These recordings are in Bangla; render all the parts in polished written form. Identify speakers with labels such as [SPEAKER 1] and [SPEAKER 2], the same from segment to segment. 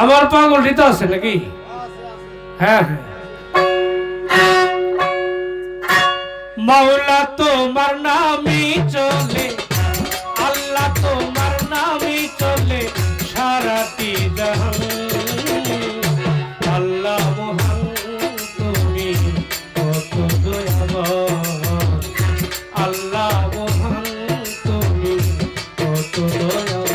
[SPEAKER 1] আমার পাগলটি তো আছে নাকি? হ্যাঁ হ্যাঁ। মাওলা তোমার নামই চলে, আল্লাহ তোমার নামই চলে সারাটি জাহান। আল্লাহ মহান তুমি কত দয়াবান, আল্লাহ মহান তুমি কত দয়াবান।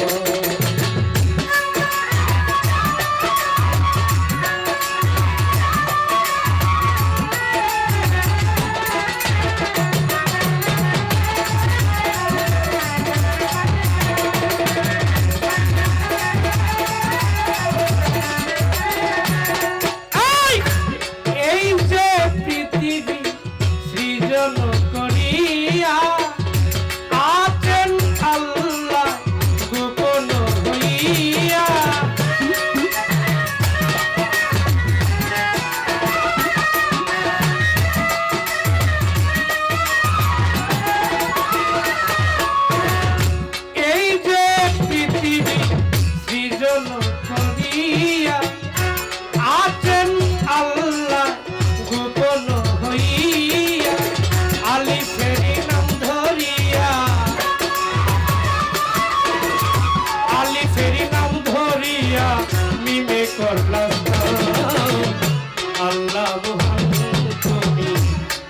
[SPEAKER 1] আল্লাহ মহান তুমি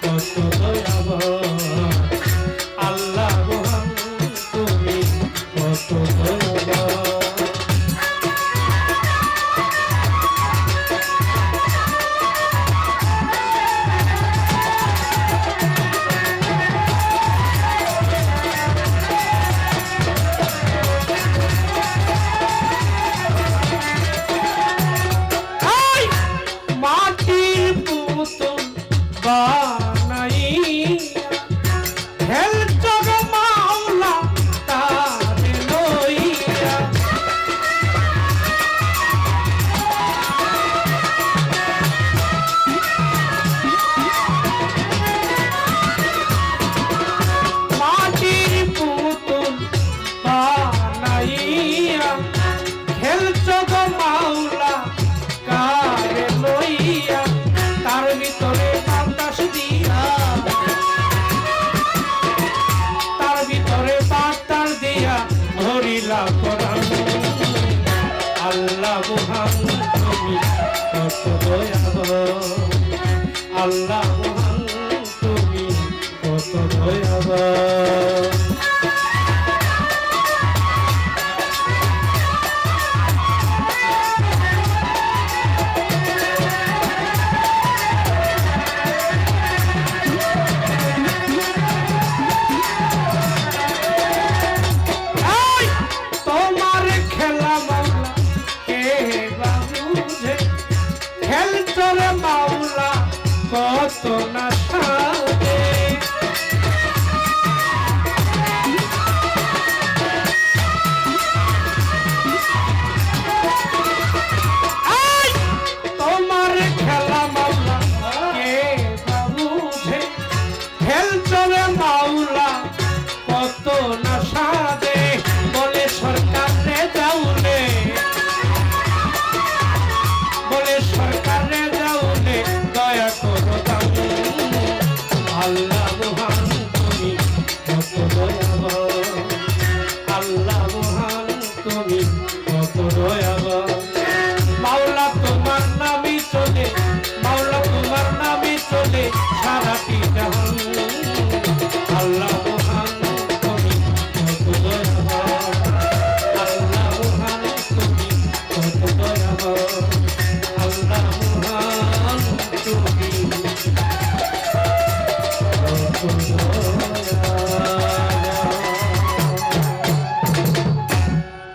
[SPEAKER 1] কত দয়াবান, আল্লাহ মহান তুমি কত দয়াবান। আল্লাহ মহান তুমি কত দয়াবান, আল্লাহ মহান তুমি কত দয়াবান। কত না সাজে মহান তুমি কত দয়াবান, আল্লাহ মহান তুমি কত দয়াবান। মাওলা তোমার নামই চলে, মাওলা তোমার নামই চলে সারাটি